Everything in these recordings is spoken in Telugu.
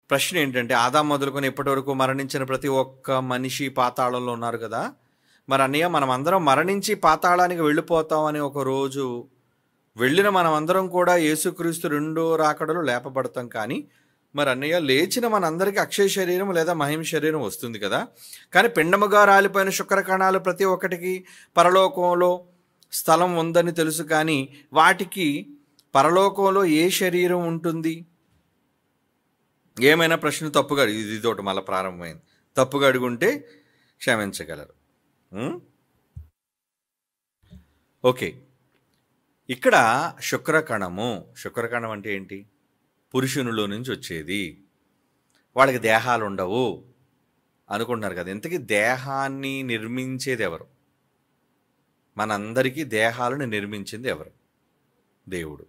ప్రశ్న ఏంటంటే, ఆదాం మొదలుకొని ఇప్పటి వరకు మరణించిన ప్రతి ఒక్క మనిషి పాతాళంలో ఉన్నారు కదా. మరి అన్నయ్య, మనం అందరం మరణించి పాతాళానికి వెళ్ళిపోతామని ఒక రోజు వెళ్ళిన మనం అందరం కూడా యేసుక్రీస్తు రెండో రాకడలో లేపబడతాం. కానీ మరి అన్నయ్య, లేచిన మనందరికీ అక్షయ శరీరం లేదా మహిమ శరీరం వస్తుంది కదా. కానీ పిండముగా రాలిపోయిన శుక్రకణాలు ప్రతి ఒక్కటికి పరలోకంలో స్థలం ఉందని తెలుసు. కానీ వాటికి పరలోకంలో ఏ శరీరం ఉంటుంది? ఏమైనా ప్రశ్న తప్పుగా ఇదొకటి మళ్ళీ ప్రారంభమైంది. తప్పుగా అడుగుంటే క్షమించగలరు. ఓకే, ఇక్కడ శుక్రకణం అంటే ఏంటి? పురుషునిలో నుంచి వచ్చేది. వాళ్ళకి దేహాలు ఉండవు అనుకుంటున్నారు కదా. ఇంతకీ దేహాన్ని నిర్మించేది ఎవరు? మనందరికీ దేహాలను నిర్మించింది ఎవరు? దేవుడు.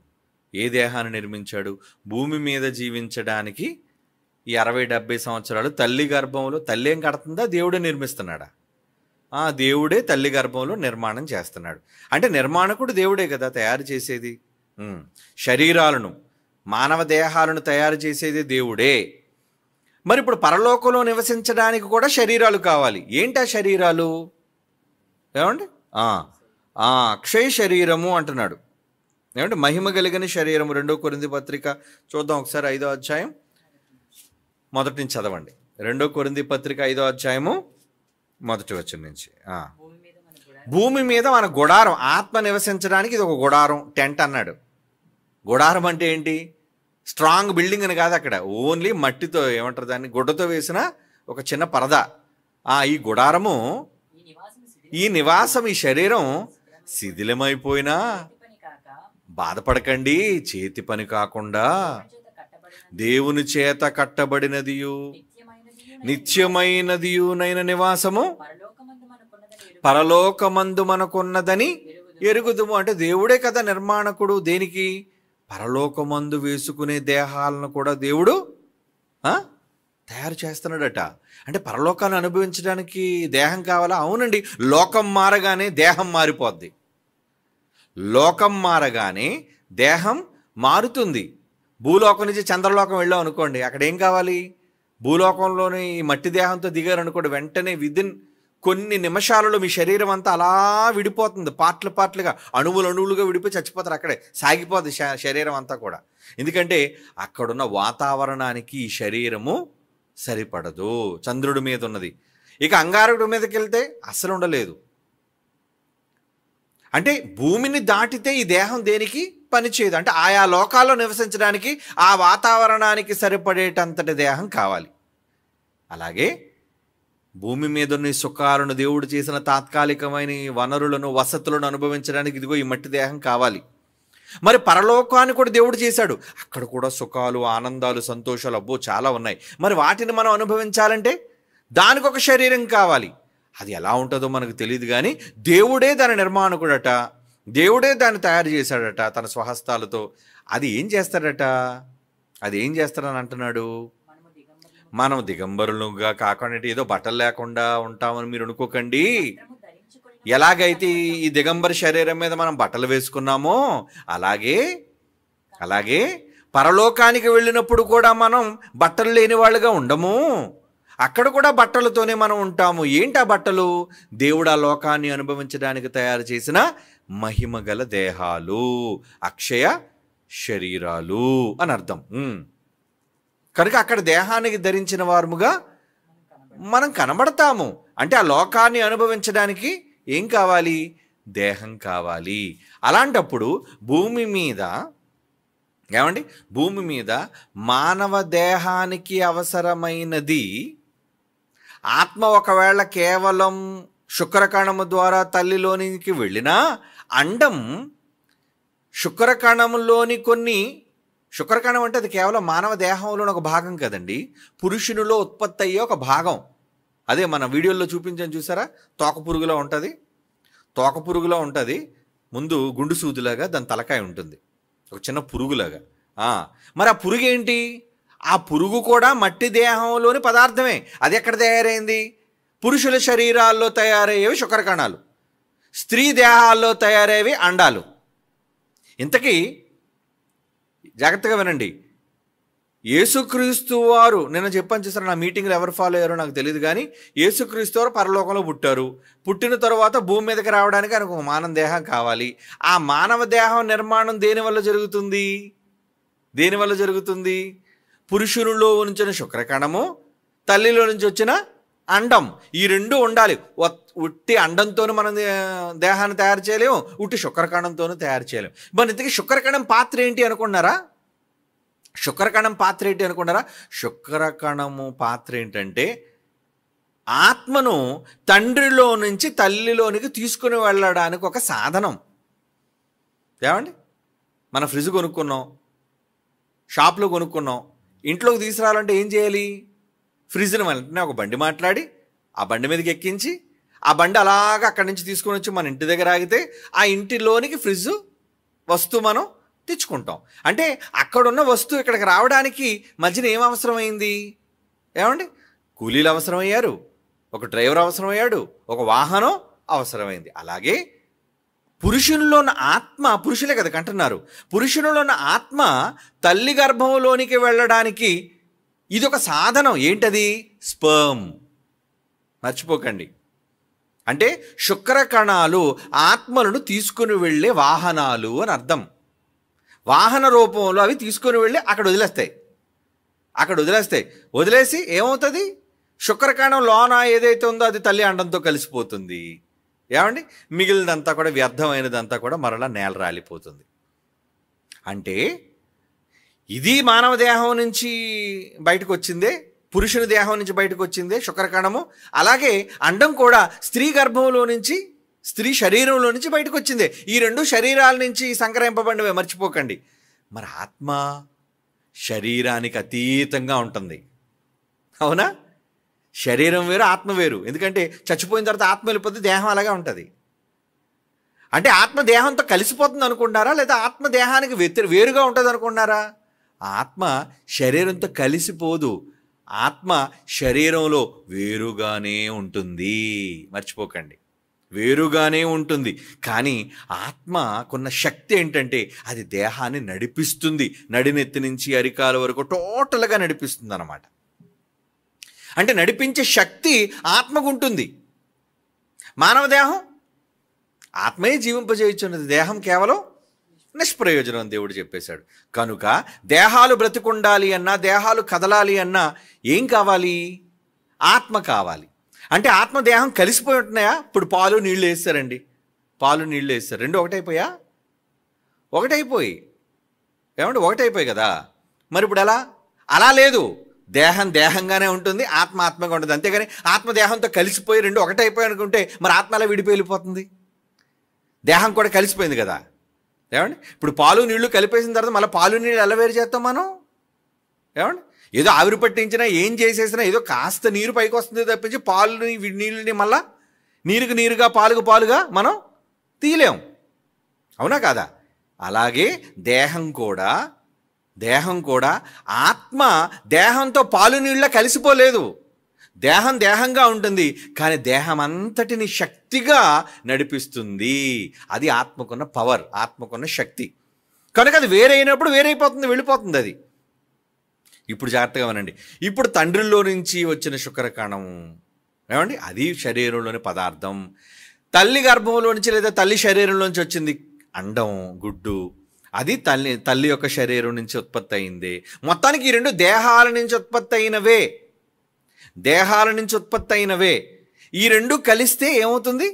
ఏ దేహాన్ని నిర్మించాడు? భూమి మీద జీవించడానికి ఈ 60-70 సంవత్సరాలు తల్లి గర్భంలో తల్లి ఏం కడుతుందా? దేవుడే నిర్మిస్తున్నాడా? దేవుడే తల్లి గర్భంలో నిర్మాణం చేస్తున్నాడు. అంటే నిర్మాణకుడు దేవుడే కదా తయారు చేసేది. శరీరాలను, మానవ దేహాలను తయారు చేసేది దేవుడే. మరి ఇప్పుడు పరలోకంలో నివసించడానికి కూడా శరీరాలు కావాలి. ఏంటి ఆ శరీరాలు? ఏమండి? అక్షయ శరీరము అంటున్నాడు. ఏమంటే మహిమ కలిగిన శరీరము. 2 కొరింథీ పత్రిక చూద్దాం ఒకసారి, 5వ అధ్యాయం మొదటి నుంచి చదవండి. 2 కొరింథీ పత్రిక 5వ అధ్యాయము మొదటి వచనం నుంచి. భూమి మీద మన గుడారం, ఆత్మ నివసించడానికి ఇది ఒక గుడారం, టెంట్ అన్నాడు. గుడారం అంటే ఏంటి? స్ట్రాంగ్ బిల్డింగ్ అని కాదు అక్కడ. ఓన్లీ మట్టితో, ఏమంటారు దాన్ని, గుడ్డతో వేసిన ఒక చిన్న పరద. ఈ గుడారము, ఈ నివాసం, ఈ శరీరం శిథిలమైపోయినా బాధపడకండి. చేతి పని కాకుండా దేవుని చేత కట్టబడినదియు నిత్యమైనదియునైన నివాసము పరలోకమందు మనకున్నదని ఎరుగుదుము. అంటే దేవుడే కదా నిర్మాణకుడు. దేనికి? పరలోకమందు వేసుకునే దేహాలను కూడా దేవుడు తయారు చేస్తున్నాడట. అంటే పరలోకాన్ని అనుభవించడానికి దేహం కావాలా? అవునండి. లోకం మారగానే దేహం మారిపోద్ది. లోకం మారగానే దేహం మారుతుంది. భూలోకం నుంచి చంద్రలోకం వెళ్ళాం అనుకోండి, అక్కడ ఏం కావాలి? భూలోకంలోని ఈ మట్టి దేహంతో దిగారు అనుకోండి, వెంటనే విదిన్ కొన్ని నిమిషాలలో మీ శరీరం అంతా అలా విడిపోతుంది. పార్ట్లుగా, అణువులుగా విడిపోయి చచ్చిపోతారు. అక్కడే సాగిపోద్ది శరీరం అంతా కూడా. ఎందుకంటే అక్కడున్న వాతావరణానికి ఈ శరీరము సరిపడదు. చంద్రుడి మీద ఉన్నది. ఇక అంగారకుడి మీదకి వెళ్తే అస్సలు ఉండలేదు. అంటే భూమిని దాటితే ఈ దేహం దేనికి పనిచేయదు. అంటే ఆయా లోకాల్లో నివసించడానికి ఆ వాతావరణానికి సరిపడేటంతటి దేహం కావాలి. అలాగే భూమి మీద ఉన్న సుఖాలను, దేవుడు చేసిన తాత్కాలికమైన వనరులను, వసతులను అనుభవించడానికి ఇదిగో ఈ మట్టి దేహం కావాలి. మరి పరలోకాన్ని కూడా దేవుడు చేశాడు. అక్కడ కూడా సుఖాలు, ఆనందాలు, సంతోషాలు అబ్బో చాలా ఉన్నాయి. మరి వాటిని మనం అనుభవించాలంటే దానికి ఒక శరీరం కావాలి. అది ఎలా ఉంటుందో మనకు తెలియదు. కానీ దేవుడే దాని నిర్మాణకుడట. దేవుడే దాన్ని తయారు చేశాడట తన స్వహస్తాలతో. అది ఏం చేస్తాడట? అది ఏం చేస్తాడని అంటున్నాడు? మనం దిగంబరులుగా కాకుండా ఏదో బట్టలు లేకుండా ఉంటామని మీరు అనుకోకండి. ఎలాగైతే ఈ దిగంబర శరీరం మీద మనం బట్టలు వేసుకున్నామో అలాగే పరలోకానికి వెళ్ళినప్పుడు కూడా మనం బట్టలు లేని వాళ్ళుగా ఉండము. అక్కడ కూడా బట్టలతోనే మనం ఉంటాము. ఏంటి ఆ బట్టలు? దేవుడు ఆ లోకాన్ని అనుభవించడానికి తయారు చేసిన మహిమ గల దేహాలు, అక్షయ శరీరాలు అని అర్థం. కనుక అక్కడ దేహానికి ధరించిన వారముగా మనం కనబడతాము. అంటే ఆ లోకాన్ని అనుభవించడానికి ఏం కావాలి? దేహం కావాలి. అలాంటప్పుడు భూమి మీద మానవ దేహానికి అవసరమైనది ఆత్మ. ఒకవేళ కేవలం శుక్రకణము ద్వారా తల్లిలోనికి వెళ్ళినా అండం శుక్రకణంలోని కొన్ని, శుక్రకణం అంటే అది కేవలం మానవ దేహంలోని ఒక భాగం కదండి. పురుషునిలో ఉత్పత్తి అయ్యే ఒక భాగం. అదే మన వీడియోలో చూపించాను చూసారా, తోకపురుగులో ఉంటుంది. ముందు గుండు సూదిలాగా దాని తలకాయ ఉంటుంది, ఒక చిన్న పురుగులాగా. మరి ఆ పురుగు ఏంటి? ఆ పురుగు కూడా మట్టి దేహంలోని పదార్థమే. అది ఎక్కడ తయారైంది? పురుషుల శరీరాల్లో తయారయ్యేవి శుక్రకణాలు, స్త్రీ దేహాల్లో తయారయ్యేవి అండాలు. ఇంతకీ జాగ్రత్తగా వినండి, యేసుక్రీస్తు వారు నిన్న చెప్పని చూసారు, నా మీటింగ్లో ఎవరు ఫాలో అయ్యారో నాకు తెలియదు, కానీ యేసుక్రీస్తు వారు పరలోకంలో పుట్టారు. పుట్టిన తర్వాత భూమి మీదకి రావడానికి ఆయనకు ఒక మానవ దేహం కావాలి. ఆ మానవ దేహం నిర్మాణం దేనివల్ల జరుగుతుంది? దేనివల్ల జరుగుతుంది? పురుషునిలో ఉంచిన శుక్రకణము, తల్లిలో నుంచి వచ్చిన అండం, ఈ రెండు ఉండాలి. ఉట్టి అండంతో మనం దేహాన్ని తయారు చేయలేము, ఉట్టి శుక్రకణంతోనూ తయారు చేయలేము. మరి ఇంతకీ శుక్రకణం పాత్ర ఏంటి అనుకున్నారా? శుక్రకణం పాత్ర ఏంటి అనుకున్నారా? శుక్రకణము పాత్ర ఏంటంటే ఆత్మను తండ్రిలో నుంచి తల్లిలోనికి తీసుకుని వెళ్ళడానికి ఒక సాధనం. ఏమండి, మన ఫ్రిడ్జ్ కొనుక్కున్నాం, షాప్లో కొనుక్కున్నాం, ఇంట్లోకి తీసుకురావాలంటే ఏం చేయాలి? ఫ్రిడ్జ్ని వెంటనే ఒక బండి మాట్లాడి ఆ బండి మీదకి ఎక్కించి ఆ బండి అలాగా అక్కడి నుంచి తీసుకొని వచ్చి మన ఇంటి దగ్గర ఆగితే ఆ ఇంటిలోనికి ఫ్రిడ్జ్ వస్తువు మనం తెచ్చుకుంటాం. అంటే అక్కడున్న వస్తువు ఇక్కడికి రావడానికి మధ్యన ఏం అవసరమైంది? ఏమండి, కూలీలు అవసరమయ్యారు, ఒక డ్రైవర్ అవసరమయ్యాడు, ఒక వాహనం అవసరమైంది. అలాగే పురుషునిలో ఉన్న ఆత్మ, పురుషులే కదా కంటున్నారు, పురుషునిలో ఉన్న ఆత్మ తల్లి గర్భంలోనికి వెళ్ళడానికి ఇది ఒక సాధనం. ఏంటది? స్పర్మ్. మర్చిపోకండి. అంటే శుక్రకణాలు ఆత్మలను తీసుకుని వెళ్ళే వాహనాలు అని అర్థం. వాహన రూపంలో అవి తీసుకొని వెళ్ళి అక్కడ వదిలేస్తాయి. వదిలేసి ఏమవుతుంది? శుక్రకణం లోన ఏదైతే ఉందో అది తల్లి అండంతో కలిసిపోతుంది. ఏమండి, మిగిలినంతా కూడా వ్యర్థమైనదంతా కూడా మరలా నేల రాలిపోతుంది. అంటే ఇది మానవ దేహం నుంచి బయటకు వచ్చిందే, పురుషుని దేహం నుంచి బయటకు వచ్చిందే శుక్రకణము. అలాగే అండం కూడా స్త్రీ గర్భంలో నుంచి, స్త్రీ శరీరంలో నుంచి బయటకు వచ్చిందే. ఈ రెండు శరీరాల నుంచి సంకరింపబడినవే, మర్చిపోకండి. మరి ఆత్మ శరీరానికి అతీతంగా ఉంటుంది. అవునా? శరీరం వేరు, ఆత్మ వేరు. ఎందుకంటే చచ్చిపోయిన తర్వాత ఆత్మ వెళ్ళిపోతే దేహం అలాగే ఉంటుంది. అంటే ఆత్మ దేహంతో కలిసిపోతుంది అనుకుంటున్నారా, లేదా ఆత్మ దేహానికి వేరుగా ఉంటుంది అనుకుంటున్నారా? ఆత్మ శరీరంతో కలిసిపోదు, ఆత్మ శరీరంలో వేరుగానే ఉంటుంది. మర్చిపోకండి, వేరుగానే ఉంటుంది. కానీ ఆత్మకున్న శక్తి ఏంటంటే అది దేహాన్ని నడిపిస్తుంది. నడినెత్తి నుంచి అరికాల వరకు టోటల్గా నడిపిస్తుంది అన్నమాట. అంటే నడిపించే శక్తి ఆత్మకు ఉంటుంది. మానవ దేహం ఆత్మయే జీవింపజేయుచున్నది, దేహం కేవలం నిష్ప్రయోజనం అని దేవుడు చెప్పేశాడు. కనుక దేహాలు బ్రతికుండాలి అన్నా, దేహాలు కదలాలి అన్నా ఏం కావాలి? ఆత్మ కావాలి. అంటే ఆత్మ దేహం కలిసిపోయి ఉంటున్నాయా? ఇప్పుడు పాలు నీళ్ళు వేస్తారండి, పాలు నీళ్ళు వేస్తారు, రెండు ఒకటైపోయా? ఒకటైపోయి. ఏమంటే ఒకటైపోయి కదా. మరి ఇప్పుడు ఎలా? అలా లేదు, దేహం దేహంగానే ఉంటుంది, ఆత్మ ఆత్మగా ఉంటుంది. అంతేగాని ఆత్మ దేహంతో కలిసిపోయి రెండు ఒకటైపోయి అనుకుంటే మరి ఆత్మ అలా విడిపోయి వెళ్ళిపోతుంది. దేహం కూడా కలిసిపోయింది కదా. ఏమండి, ఇప్పుడు పాలు నీళ్లు కలిపేసిన తర్వాత మళ్ళీ పాలు నీళ్ళు ఎలా వేరు చేస్తాం మనం? ఏమండి, ఏదో ఆవిరి పట్టించినా ఏం చేసేసినా ఏదో కాస్త నీరు పైకి వస్తుంది తప్పించి పాలు నీళ్ళని మళ్ళా నీరుకు నీరుగా పాలుకు పాలుగా మనం తీయలేం. అవునా కాదా? అలాగే దేహం కూడా ఆత్మ దేహంతో పాలు నీళ్ళ కలిసిపోలేదు. దేహం దేహంగా ఉంటుంది, కానీ దేహం అంతటిని శక్తిగా నడిపిస్తుంది. అది ఆత్మకున్న పవర్, ఆత్మకున్న శక్తి. కనుక అది వేరైనప్పుడు వేరైపోతుంది, వెళ్ళిపోతుంది అది. ఇప్పుడు జాగ్రత్తగా వినండి. ఇప్పుడు తండ్రిలో నుంచి వచ్చిన శుక్రకణం, ఏమండి, అది శరీరంలోని పదార్థం. తల్లి గర్భంలో నుంచి లేదా తల్లి శరీరంలోంచి వచ్చింది అండం, గుడ్డు, అది తల్లి యొక్క శరీరం నుంచి ఉత్పత్తి అయింది. మొత్తానికి ఈ రెండు దేహాల నుంచి ఉత్పత్తి అయినవే. ఈ రెండు కలిస్తే ఏమవుతుంది?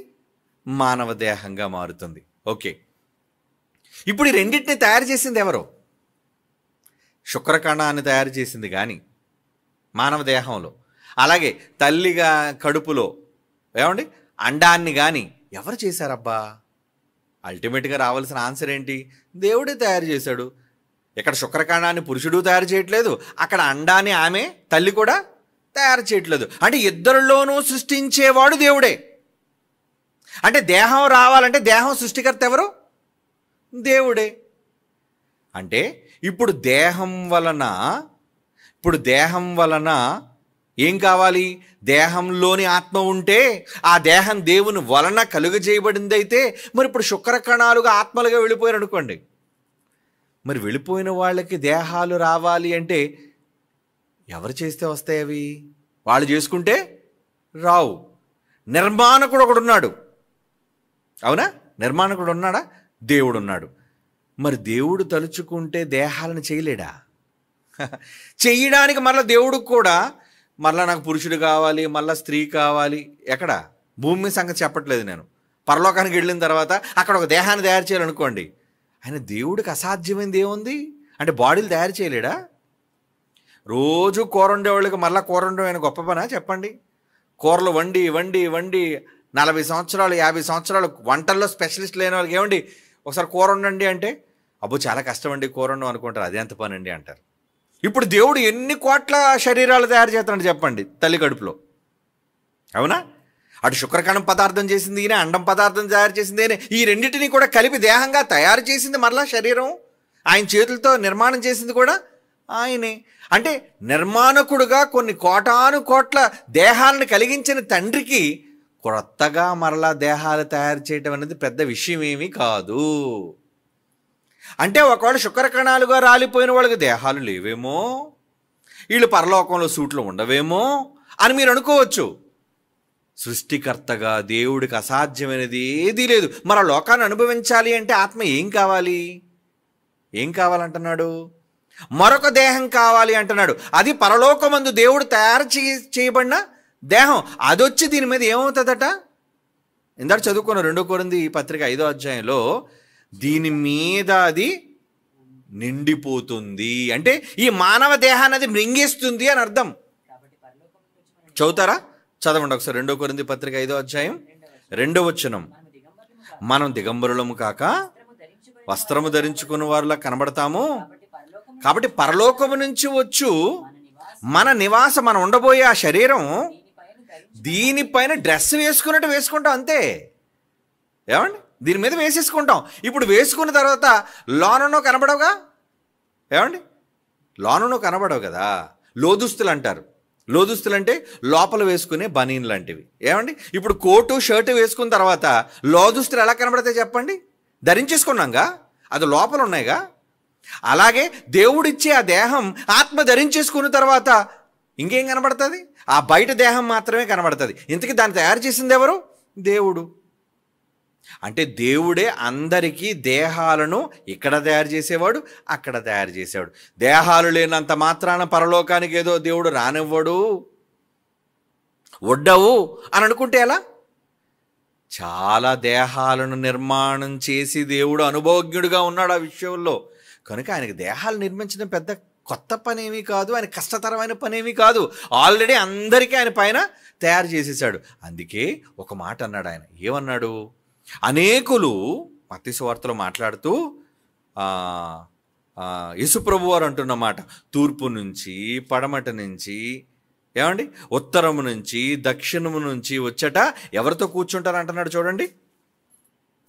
మానవ దేహంగా మారుతుంది. ఓకే, ఇప్పుడు ఈ రెండింటిని తయారు చేసింది ఎవరు? శుక్రకణాన్ని తయారు చేసింది కానీ మానవ దేహంలో, అలాగే తల్లిగా కడుపులో ఏమండి అండాన్ని కానీ ఎవరు చేశారబ్బా? అల్టిమేట్గా రావాల్సిన ఆన్సర్ ఏంటి? దేవుడే తయారు చేశాడు. ఇక్కడ శుక్రకణాన్ని పురుషుడు తయారు చేయట్లేదు, అక్కడ అండాన్ని ఆమె తల్లి కూడా తయారు చేయట్లేదు. అంటే ఇద్దరిలోనూ సృష్టించేవాడు దేవుడే. అంటే దేహం రావాలంటే దేహం సృష్టికర్త ఎవరు? దేవుడే. అంటే ఇప్పుడు దేహం వలన ఏం కావాలి? దేహంలోని ఆత్మ ఉంటే ఆ దేహం దేవుని వలన కలుగజేయబడింది. అయితే మరి ఇప్పుడు శుక్రకణాలుగా ఆత్మలుగా వెళ్ళిపోయారు అనుకోండి, మరి వెళ్ళిపోయిన వాళ్ళకి దేహాలు రావాలి అంటే ఎవరు చేస్తే వస్తాయి అవి? వాళ్ళు చేసుకుంటే రావు. నిర్మాణకుడు ఒకడున్నాడు, అవునా? నిర్మాణకుడు ఉన్నాడా? దేవుడు ఉన్నాడు. మరి దేవుడు తలుచుకుంటే దేహాలను చేయలేడా? చేయడానికి మళ్ళీ దేవుడికి కూడా మళ్ళీ నాకు పురుషుడు కావాలి, మళ్ళీ స్త్రీ కావాలి. ఎక్కడ? భూమి సంగతి చెప్పట్లేదు నేను. పరలోకానికి వెళ్ళిన తర్వాత అక్కడ ఒక దేహాన్ని తయారు చేయాలనుకోండి, ఆయన దేవుడికి అసాధ్యమైనది ఏముంది? అంటే బాడీలు తయారు చేయలేడా? రోజు కూర వండేవాళ్ళకి మళ్ళీ కూర వండడం ఆయన గొప్ప పనా చెప్పండి? కూరలు వండి వండి వండి 40 సంవత్సరాలు 50 సంవత్సరాలు వంటల్లో స్పెషలిస్ట్ లేని వాళ్ళకి ఏమండి ఒకసారి కూర వండండి అంటే, అబ్బో చాలా కష్టం అండి కూర వండడం అనుకుంటారు. అదే ఎంత పని అండి అంటారు. ఇప్పుడు దేవుడు ఎన్ని కోట్ల శరీరాలు తయారు చేస్తాడు చెప్పండి తల్లి కడుపులో, అవునా? అటు శుక్రకణం పదార్థం చేసింది ఈయన, అండం పదార్థం తయారు చేసింది ఈయన. ఈ రెండింటినీ కూడా కలిపి దేహంగా తయారు చేసింది మరలా శరీరం ఆయన చేతులతో నిర్మాణం చేసింది కూడా ఆయనే. అంటే నిర్మాణకుడుగా కొన్ని కోటాను కోట్ల దేహాలను కలిగించిన తండ్రికి కొత్తగా మరలా దేహాలు తయారు చేయటం అనేది పెద్ద విషయం ఏమీ కాదు. అంటే ఒకవేళ శుక్రకణాలుగా రాలిపోయిన వాళ్ళకి దేహాలు లేవేమో, వీళ్ళు పరలోకంలో సూట్లు ఉండవేమో అని మీరు అనుకోవచ్చు. సృష్టికర్తగా దేవుడికి అసాధ్యమైనది ఏదీ లేదు. మరి ఆ లోకాన్ని అనుభవించాలి అంటే ఆత్మ ఏం కావాలి? ఏం కావాలంటున్నాడు? మరొక దేహం కావాలి అంటున్నాడు. అది పరలోకమందు దేవుడు తయారు చేయబడిన దేహం. అదొచ్చి దీని మీద ఏమవుతుందట? ఇందాక చదువుకున్న 2 కొరింథీ పత్రిక 5వ అధ్యాయంలో దీని మీద అది నిండిపోతుంది. అంటే ఈ మానవ దేహాన్ని అది మృంగేస్తుంది అని అర్థం. చదువుతారా? చదవండి ఒకసారి. 2 కొరింథీ పత్రిక 5వ అధ్యాయం 2వ వచనం. మనం దిగంబరులము కాక వస్త్రము ధరించుకున్న వారిలా కనబడతాము. కాబట్టి పరలోకము నుంచి వచ్చు మన నివాసం, మనం ఉండబోయే ఆ శరీరం దీనిపైన డ్రెస్ వేసుకున్నట్టు వేసుకుంటాం అంతే. ఏమండి? దీని మీద వేసేసుకుంటాం. ఇప్పుడు వేసుకున్న తర్వాత లోనను కనబడవుగా. ఏమండి? లోనను కనబడవు కదా. లోదుస్తులు అంటారు. లోదుస్తులు అంటే లోపల వేసుకునే బనీన్ లాంటివి. ఏమండి? ఇప్పుడు కోటు షర్టు వేసుకున్న తర్వాత లోదుస్తులు ఎలా కనబడతాయి చెప్పండి? ధరించేసుకున్నాంగా, అది లోపల ఉన్నాయిగా. అలాగే దేవుడిచ్చే ఆ దేహం ఆత్మ ధరించేసుకున్న తర్వాత ఇంకేం కనబడుతుంది? ఆ బయట దేహం మాత్రమే కనబడుతుంది. ఇంతకీ దాన్ని తయారు చేసింది ఎవరు? దేవుడు. అంటే దేవుడే అందరికీ దేహాలను ఇక్కడ తయారు చేసేవాడు, అక్కడ తయారు చేసేవాడు. దేహాలు లేనంత మాత్రాన పరలోకానికి ఏదో దేవుడు రానివ్వడు, వడ్డవు అని అనుకుంటే ఎలా? చాలా దేహాలను నిర్మాణం చేసి దేవుడు అనుభవజ్ఞుడిగా ఉన్నాడు ఆ విషయంలో. కనుక ఆయనకి దేహాలు నిర్మించడం పెద్ద కొత్త పనేమీ కాదు, ఆయన కష్టతరమైన పనేమీ కాదు. ఆల్రెడీ అందరికీ ఆయన పైన తయారు చేసేసాడు. అందుకే ఒక మాట అన్నాడు ఆయన. ఏమన్నాడు? అనేకులు మత్తయి సువార్తలో మాట్లాడుతూ యేసుప్రభు వారు అంటున్న మాట, తూర్పు నుంచి పడమట నుంచి, ఏమండి, ఉత్తరము నుంచి దక్షిణము నుంచి వచ్చట ఎవరితో కూర్చుంటారు అంటున్నాడు. చూడండి,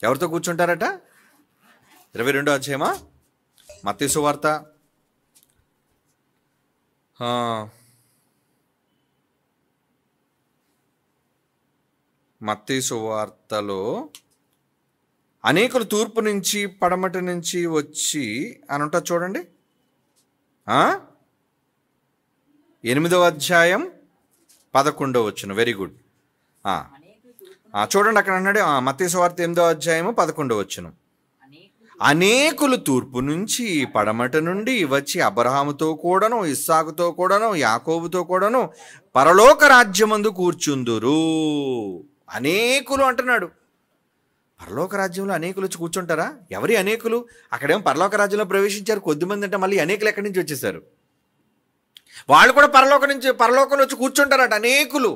ఎవరితో కూర్చుంటారట? 22వ అధ్యాయమా మత్తయి సువార్త. మత్తయి సువార్తలో అనేకులు తూర్పు నుంచి పడమటి నుంచి వచ్చి అని ఉంటుంది చూడండి. 8వ అధ్యాయం 11వ వచనం. Very good. చూడండి అక్కడ అన్నాడు. మత్తయి సువార్త 8వ అధ్యాయము 11వ వచనం. అనేకులు తూర్పు నుంచి పడమట నుండి వచ్చి అబ్రహాముతో కూడాను, ఇస్సాకుతో కూడాను, యాకోబుతో కూడాను పరలోక రాజ్యమందు కూర్చుందురు. అనేకులు అంటున్నాడు. పరలోక రాజ్యంలో అనేకులు వచ్చి కూర్చుంటారా? ఎవరి అనేకులు? అక్కడేమో పరలోక రాజ్యంలో ప్రవేశించారు కొద్దిమంది అంటే, మళ్ళీ అనేకులు ఎక్కడి నుంచి వచ్చేసారు? వాళ్ళు కూడా పరలోకంలో వచ్చి కూర్చుంటారట అనేకులు.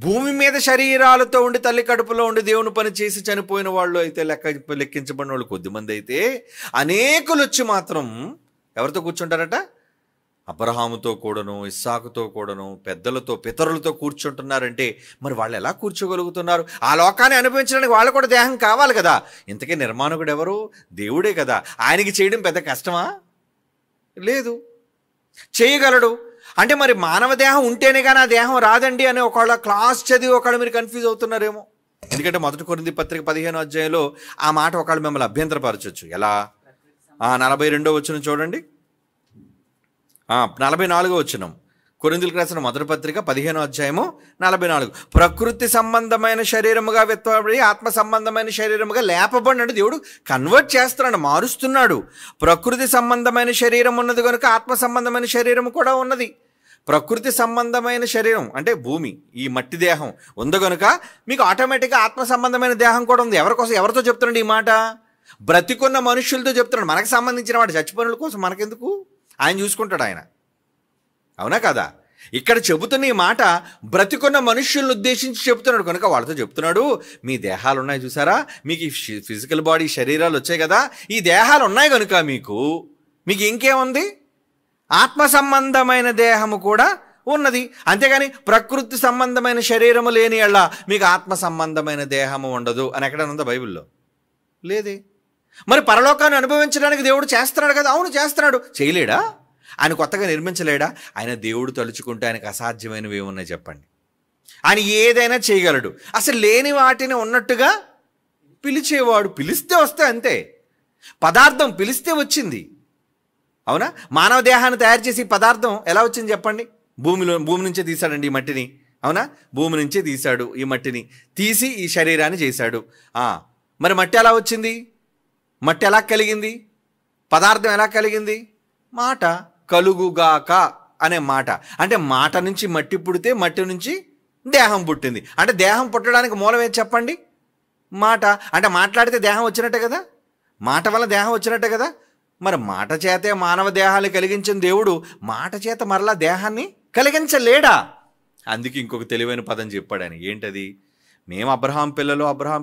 భూమి మీద శరీరాలతో ఉండి తల్లి కడుపులో ఉండి దేవుని పని చేసి చనిపోయిన వాళ్ళు అయితే లెక్కించబడిన వాళ్ళు కొద్దిమంది అయితే, అనేకులు వచ్చి మాత్రం ఎవరితో కూర్చుంటారట? అబ్రహాముతో కూడాను, ఇస్సాకుతో కూడాను, పెద్దలతో పితరులతో కూర్చుంటున్నారంటే మరి వాళ్ళు ఎలా కూర్చోగలుగుతున్నారు? ఆ లోకాన్ని అనుభవించడానికి వాళ్ళు కూడా దేహం కావాలి కదా. ఇంతకీ నిర్మాణకుడు ఎవరు? దేవుడే కదా. ఆయనకి చేయడం పెద్ద కష్టమా? లేదు, చేయగలడు. అంటే మరి మానవ దేహం ఉంటేనే కానీ ఆ దేహం రాదండి అని ఒకవేళ క్లాస్ చదివి ఒకవేళ మీరు కన్ఫ్యూజ్ అవుతున్నారేమో. ఎందుకంటే 1 కొరింథీ పత్రిక 15వ అధ్యాయంలో ఆ మాట ఒకవేళ మిమ్మల్ని అభ్యంతరపరచవచ్చు. ఎలా? 42వ వచనం చూడండి. 44వ వచనం, కొరింథీయులకు రాసిన మొదటి పత్రిక 15వ అధ్యాయము 44. ప్రకృతి సంబంధమైన శరీరముగా వెత్తబడి ఆత్మ సంబంధమైన శరీరముగా లేపబడినట్టు దేవుడు కన్వర్ట్ చేస్తున్నాడు, మారుస్తున్నాడు. ప్రకృతి సంబంధమైన శరీరం ఉన్నది కనుక ఆత్మ సంబంధమైన శరీరం కూడా ఉన్నది. ప్రకృతి సంబంధమైన శరీరం అంటే భూమి, ఈ మట్టి దేహం ఉంది కనుక మీకు ఆటోమేటిక్గా ఆత్మ సంబంధమైన దేహం కూడా ఉంది. ఎవరితో చెప్తున్నాడు ఈ మాట? బ్రతికున్న మనుషులతో చెప్తున్నాడు. మనకు సంబంధించిన వాడు, చచ్చిపోయిన కోసం మనకెందుకు, ఆయన చూసుకుంటాడు ఆయన. అవునా కదా? ఇక్కడ చెబుతున్న ఈ మాట బ్రతికున్న మనుష్యులను ఉద్దేశించి చెబుతున్నాడు కనుక వాళ్ళతో చెప్తున్నాడు, మీ దేహాలు ఉన్నాయి చూసారా, మీకు ఈ ఫిజికల్ బాడీ శరీరాలు వచ్చాయి కదా, ఈ దేహాలు ఉన్నాయి కనుక మీకు ఇంకేముంది, ఆత్మ సంబంధమైన దేహము కూడా ఉన్నది. అంతేగాని ప్రకృతి సంబంధమైన శరీరము లేని యెడల మీకు ఆత్మ సంబంధమైన దేహము ఉండదు అని ఎక్కడైనా ఉందా బైబిల్లో? లేదే. మరి పరలోకాన్ని అనుభవించడానికి దేవుడు చేస్తున్నాడు కదా. అవును చేస్తున్నాడు. చేయలేడా? ఆయన కొత్తగా నిర్మించలేడా? ఆయన దేవుడు తలుచుకుంటే ఆయనకు అసాధ్యమైనవి ఏమున్నాయి చెప్పండి? ఆయన ఏదైనా చేయగలడు. అసలు లేని వాటిని ఉన్నట్టుగా పిలిచేవాడు. పిలిస్తే వస్తే అంతే. పదార్థం పిలిస్తే వచ్చింది. అవునా? మానవ దేహాన్ని తయారు చేసి పదార్థం ఎలా వచ్చింది చెప్పండి? భూమి నుంచే తీశాడండి ఈ మట్టిని. అవునా? భూమి నుంచే తీశాడు ఈ మట్టిని, తీసి ఈ శరీరాన్ని చేశాడు. మరి మట్టి ఎలా వచ్చింది? మట్టి ఎలా కలిగింది? పదార్థం ఎలా కలిగింది? మాట. కలుగుగాక అనే మాట. అంటే మాట నుంచి మట్టి పుడితే మట్టి నుంచి దేహం పుట్టింది. అంటే దేహం పుట్టడానికి మూలం ఏది చెప్పండి? మాట. అంటే మాట్లాడితే దేహం వచ్చినట్టే కదా, మాట వల్ల దేహం వచ్చినట్టే కదా. మరి మాట చేతే మానవ దేహాన్ని కలిగించిన దేవుడు మాట చేత మరలా దేహాన్ని కలిగించలేడా? అందుకే ఇంకొక తెలివైన పదం చెప్పాడు ఆయన. ఏంటది? మేము అబ్రహాం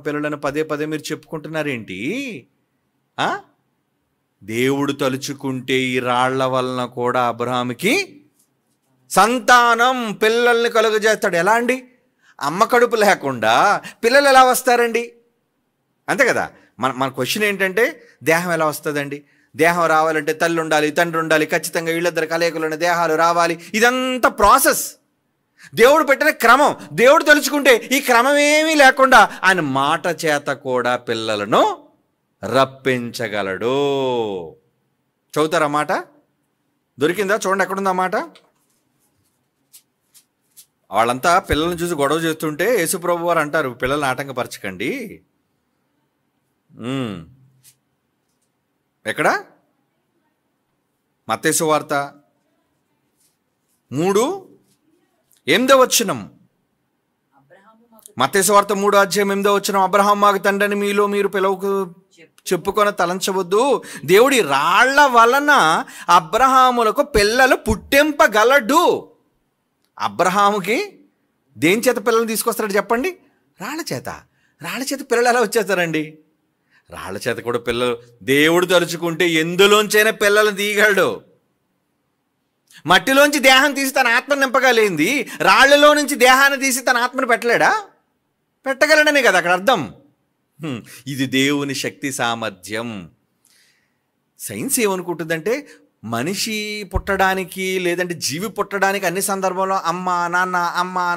పిల్లలని పదే మీరు చెప్పుకుంటున్నారేంటి? దేవుడు తలుచుకుంటే ఈ రాళ్ల వలన కూడా అబ్రహాముకి సంతానం, పిల్లల్ని కలుగజేస్తాడు. ఎలా అండి? అమ్మ కడుపు లేకుండా పిల్లలు ఎలా వస్తారండి? అంతే కదా. మన క్వశ్చన్ ఏంటంటే, దేహం ఎలా వస్తుందండి? దేహం రావాలంటే తల్లి ఉండాలి, తండ్రి ఉండాలి, ఖచ్చితంగా వీళ్ళిద్దరు కలయికలున్న దేహాలు రావాలి. ఇదంతా ప్రాసెస్, దేవుడు పెట్టిన క్రమం. దేవుడు తలుచుకుంటే ఈ క్రమం ఏమీ లేకుండా ఆయన మాట చేత కూడా పిల్లలను రప్పించగలడు. చదువుతారా మాట? దొరికిందా? చూడండి, ఎక్కడుందా మాట? వాళ్ళంతా పిల్లల్ని చూసి గొడవ చేస్తుంటే యేసుప్రభు వారు అంటారు, పిల్లల్ని ఆటంకపరచకండి. ఎక్కడ? మత్తయి సువార్త 3:8. మత్తయి సువార్త 3:8. అబ్రహాము మాకు తండ్రిని మీలో మీరు పిలవకు చెప్పుకొని తలంచవద్దు. దేవుడి రాళ్ల వలన అబ్రహాములకు పిల్లలు పుట్టింపగలడు. అబ్రహాముకి దేని చేత పిల్లలు తీసుకొస్తాడు చెప్పండి? రాళ్ల చేత. రాళ్ల చేత పిల్లలు ఎలా వచ్చేస్తారండి? రాళ్ల చేత కూడా పిల్లలు దేవుడు తలుచుకుంటే ఎందులోంచైనా పిల్లలు తీయగలడు. మట్టిలోంచి దేహం తీసి తన ఆత్మను నింపగలిగింది, రాళ్లలో నుంచి దేహాన్ని తీసి తన ఆత్మను పెట్టలేడా? పెట్టగలడనే కదా అక్కడ అర్థం. ఇది దేవుని శక్తి సామర్థ్యం. సైన్స్ ఏమనుకుంటుందంటే, మనిషి పుట్టడానికి లేదంటే జీవి పుట్టడానికి అన్ని సందర్భంలో అమ్మ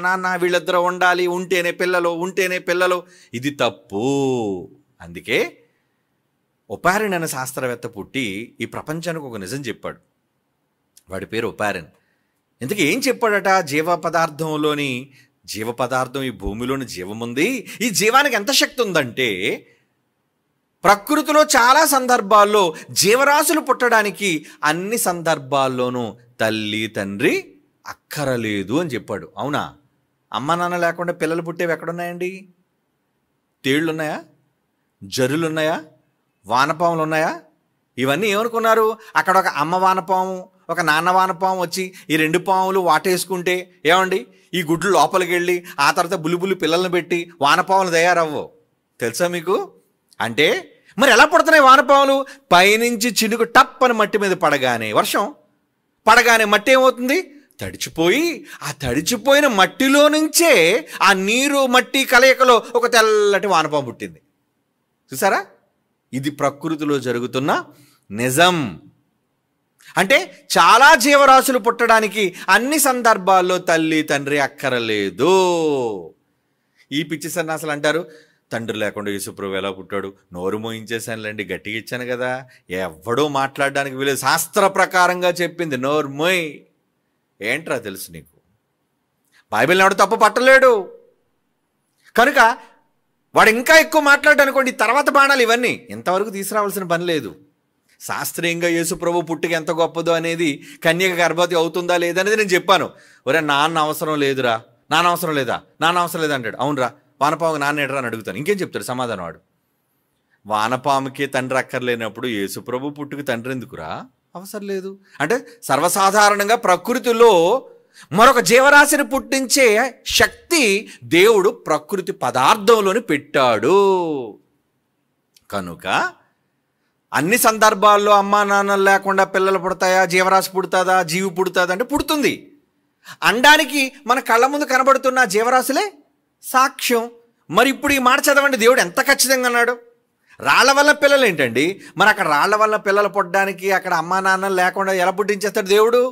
నాన్న వీళ్ళిద్దరూ ఉండాలి, ఉంటేనే పిల్లలు. ఇది తప్పు. అందుకే ఒపారిన్ అనే శాస్త్రవేత్త పుట్టి ఈ ప్రపంచానికి ఒక నిజం చెప్పాడు. వాడి పేరు ఒపారిన్. ఇంతకీ ఏం చెప్పాడట? జీవపదార్థం ఈ భూమిలోని జీవం ఉంది. ఈ జీవానికి ఎంత శక్తి ఉందంటే, ప్రకృతిలో చాలా సందర్భాల్లో జీవరాశులు పుట్టడానికి అన్ని సందర్భాల్లోనూ తల్లి తండ్రి అక్కరలేదు అని చెప్పాడు. అవునా? అమ్మ నాన్న లేకుండా పిల్లలు పుట్టేవి ఎక్కడున్నాయండి? తేళ్ళు ఉన్నాయా? జరులు ఉన్నాయా? వానపాములు ఉన్నాయా? ఇవన్నీ ఏమనుకున్నారు? అక్కడ ఒక అమ్మ వానపాము, ఒక నాన్న వానపాము వచ్చి ఈ 2 పాములు వాటేసుకుంటే ఏమండి, ఈ గుడ్లు లోపలికి వెళ్ళి ఆ తర్వాత బుల్లిబుల్లి పిల్లల్ని పెట్టి వానపాములు తయారవ్వవు. తెలుసా మీకు? అంటే మరి ఎలా పుడుతున్నాయి వానపాములు? పైనుంచి చినుకు టప్ అని మట్టి మీద పడగానే, వర్షం పడగానే మట్టి ఏమవుతుంది? తడిచిపోయి, ఆ తడిచిపోయిన మట్టిలో నుంచే ఆ నీరు మట్టి కలయికలో ఒక తెల్లటి వానపాము పుట్టింది. చూసారా? ఇది ప్రకృతిలో జరుగుతున్న నిజం. అంటే చాలా జీవరాశులు పుట్టడానికి అన్ని సందర్భాల్లో తల్లి తండ్రి అక్కరలేదు. ఈ పిచ్చి సన్నాసులు అంటారు, తండ్రి లేకుండా యేసుప్రభు ఎలా పుట్టాడు? నోరు మోయించేశానులేండి, గట్టిగా ఇచ్చాను కదా, ఎవ్వడూ మాట్లాడడానికి వీలేదు, శాస్త్ర ప్రకారంగా చెప్పింది నోరు మోయ్. ఏంట్రా తెలుసు నీకు? బైబిల్ని ఎవడు తప్పు పట్టలేడు. కనుక వాడు ఇంకా ఎక్కువ మాట్లాడనుకోండి, తర్వాత బాణాలు ఇవన్నీ ఇంతవరకు తీసుకురావాల్సిన పని లేదు. శాస్త్రీయంగా యేసుప్రభు పుట్టుక ఎంత గొప్పదో అనేది, కన్యక గర్భవతి అవుతుందా లేదా అనేది నేను చెప్పాను. ఒరే నాన్న అవసరం లేదురా, నాన్న అవసరం లేదా, నాన్న అవసరం లేదా అంటాడు. అవునరా, వానపాము నాన్న ఎడరా అని అడుగుతాను. ఇంకేం చెప్తాడు సమాధానం వాడు? వానపాముకే తండ్రి అక్కర్లేనప్పుడు యేసుప్రభు పుట్టుకు తండ్రి ఎందుకురా? అవసరం లేదు. అంటే సర్వసాధారణంగా ప్రకృతిలో మరొక జీవరాశిని పుట్టించే శక్తి దేవుడు ప్రకృతి పదార్థంలోని పెట్టాడు. కనుక అన్ని సందర్భాల్లో అమ్మా నాన్నలు లేకుండా పిల్లలు పుడతాయా, జీవరాశి పుడుతుందా, జీవి పుడుతుందా అంటే పుడుతుంది. అనడానికి మన కళ్ళ ముందు కనబడుతున్న జీవరాశులే సాక్ష్యం. మరి ఇప్పుడు ఈ మాట చదవండి, దేవుడు ఎంత ఖచ్చితంగా అన్నాడు. రాళ్ల వల్ల పిల్లలు ఏంటండి? మరి అక్కడ రాళ్ల వల్ల పిల్లలు పుట్టడానికి అక్కడ అమ్మా నాన్నలు లేకుండా ఎలా పుట్టించేస్తాడు దేవుడు?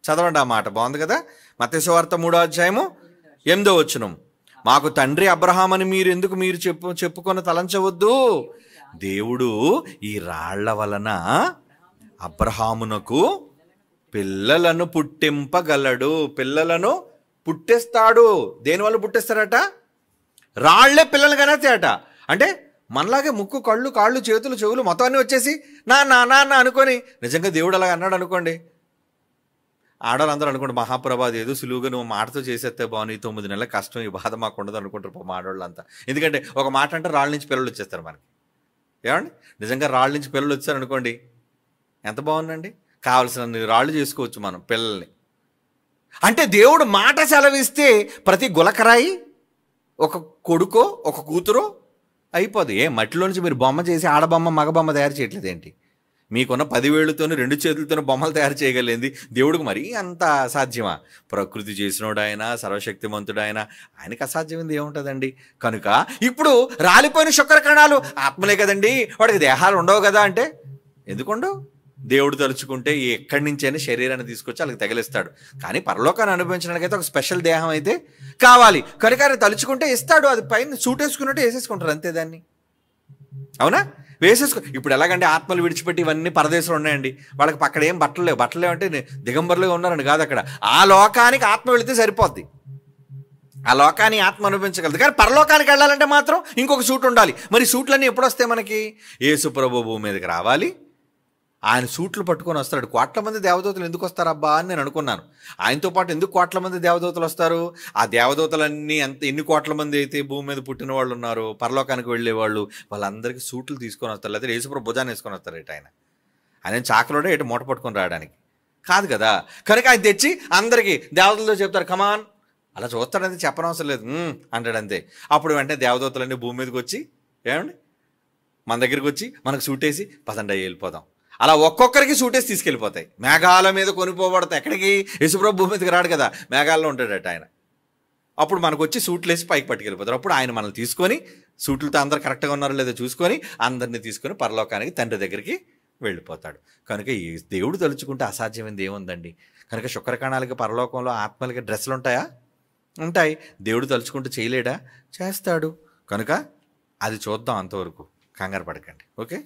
చదవండి ఆ మాట, బాగుంది కదా. మత్తయి సువార్త 3:8 మాకు తండ్రి అబ్రహాం అని మీరు చెప్పుకొని తలంచవద్దు. దేవుడు ఈ రాళ్ల వలన అబ్రహామునకు పిల్లలను పుట్టింపగలడు. పిల్లలను పుట్టిస్తాడు. దేనివల్ల పుట్టిస్తారట? రాళ్లే పిల్లలు కనేస్తాయట. అంటే మనలాగే ముక్కు, కళ్ళు, కాళ్ళు, చేతులు, చెవులు మొత్తం అన్నీ వచ్చేసి నాన్న అనుకొని, నిజంగా దేవుడు అలా అన్నాడు అనుకోండి, ఆడవాళ్ళందరూ అనుకోండి, మహాప్రభా ఏదో సులువుగా నువ్వు మాటతో చేసేస్తే బాగుంది, 9 నెలల కష్టం, ఈ బాధ మాకు ఉండదు అనుకుంటారు పాపం ఆడవాళ్ళంతా. ఎందుకంటే ఒక మాట అంటే రాళ్ళ నుంచి పిల్లలు వచ్చేస్తారు మనకి. ఏమండి, నిజంగా రాళ్ళ నుంచి పిల్లలు వచ్చారు అనుకోండి, ఎంత బాగుందండి. కావలసిన రాళ్ళు చేసుకోవచ్చు మనం పిల్లల్ని. అంటే దేవుడు మాట సెలవిస్తే ప్రతి గులకరాయి ఒక కొడుకో ఒక కూతురో అయిపోదు. మట్టిలో నుంచి మీరు బొమ్మ చేసి ఆడబొమ్మ మగబొమ్మ తయారు చేయట్లేదు ఏంటి? మీకున్న 10 వేళ్ళతోనూ 2 చేతులతోనూ బొమ్మలు తయారు చేయగలిగింది దేవుడికి మరీ అంత అసాధ్యమా? ప్రకృతి చేసినోడు ఆయన, సర్వశక్తిమంతుడు ఆయన, ఆయనకి అసాధ్యమైంది ఏముంటుందండి? కనుక ఇప్పుడు రాలిపోయిన శుక్ర కణాలు ఆత్మలే కదండి, వాడికి దేహాలు ఉండవు కదా అంటే ఎందుకుండవు? దేవుడు తలుచుకుంటే ఎక్కడి నుంచైనా శరీరాన్ని తీసుకొచ్చి వాళ్ళకి తగిలిస్తాడు. కానీ పరలోకాన్ని అనుభవించడానికైతే ఒక స్పెషల్ దేహం అయితే కావాలి. కనుక ఆయన తలుచుకుంటే ఇస్తాడు. అది పైన సూట్ వేసుకున్నట్టు వేసేసుకుంటారు అంతే దాన్ని. అవునా? వేసేసుకో. ఇప్పుడు ఎలాగంటే ఆత్మలు విడిచిపెట్టి ఇవన్నీ పరదేశాలు ఉన్నాయండి, వాళ్ళకి అక్కడ ఏం బట్టలు లేవు అంటే దిగంబరులుగా ఉన్నారని కాదు. అక్కడ ఆ లోకానికి ఆత్మ వెళితే సరిపోద్ది. ఆ లోకాన్ని ఆత్మ అనుభవించగలదు. కానీ పరలోకానికి వెళ్ళాలంటే మాత్రం ఇంకొక సూట్ ఉండాలి. మరి సూట్లన్నీ ఎప్పుడు వస్తాయి మనకి? యేసు ప్రభు భూమి మీదకి రావాలి, ఆయన సూట్లు పట్టుకొని వస్తాడు. కోట్ల మంది దేవదూతలు ఎందుకు వస్తారబ్బా అని నేను అనుకున్నాను. ఆయనతో పాటు ఎందుకు కోట్ల మంది దేవదూతలు వస్తారు? ఆ దేవదూతలన్నీ ఎన్ని కోట్ల మంది అయితే భూమి మీద పుట్టిన వాళ్ళు ఉన్నారో, పరలోకానికి వెళ్ళేవాళ్ళు, వాళ్ళందరికీ సూట్లు తీసుకొని వస్తారు. లేదా యేసుప్రభు భుజాన్ని వేసుకొని వస్తారు. ఆయన చాకలోడే ఇటు మూట పట్టుకొని రావడానికి కాదు కదా. కనుక ఆయన తెచ్చి అందరికీ దేవదూతలతో చెప్తారు, కమాన్. అలా చూస్తాడంతే, చెప్పనవసరం లేదు, అంటాడు అంతే. అప్పుడు వెంటనే దేవదూతలన్నీ భూమి మీదకి వచ్చి ఏమండి మన దగ్గరికి వచ్చి మనకు సూటేసి పదండి వెళ్ళిపోదాం. అలా ఒక్కొక్కరికి సూటేసి తీసుకెళ్ళిపోతాయి. మేఘాల మీద కొనిపోబడతాయి. ఎక్కడికి? యేసుప్రభు భూమి మీదకి రాడు కదా, మేఘాల్లో ఉంటాడట ఆయన. అప్పుడు మనకు వచ్చి సూట్లు వేసి పైకి పట్టుకెళ్ళిపోతారు. అప్పుడు ఆయన మనల్ని తీసుకొని సూట్లతో అందరు కరెక్ట్గా ఉన్నారో లేదో చూసుకొని అందరినీ తీసుకొని పరలోకానికి తండ్రి దగ్గరికి వెళ్ళిపోతాడు. కనుక ఈ దేవుడు తలుచుకుంటే అసాధ్యమైనది ఏముందండి? కనుక శుక్రకణాలకి పరలోకంలో ఆత్మలకి డ్రెస్సులు ఉంటాయా? ఉంటాయి. దేవుడు తలుచుకుంటూ చేయలేడా? చేస్తాడు. కనుక అది చూద్దాం. అంతవరకు కంగారు పడకండి. ఓకే.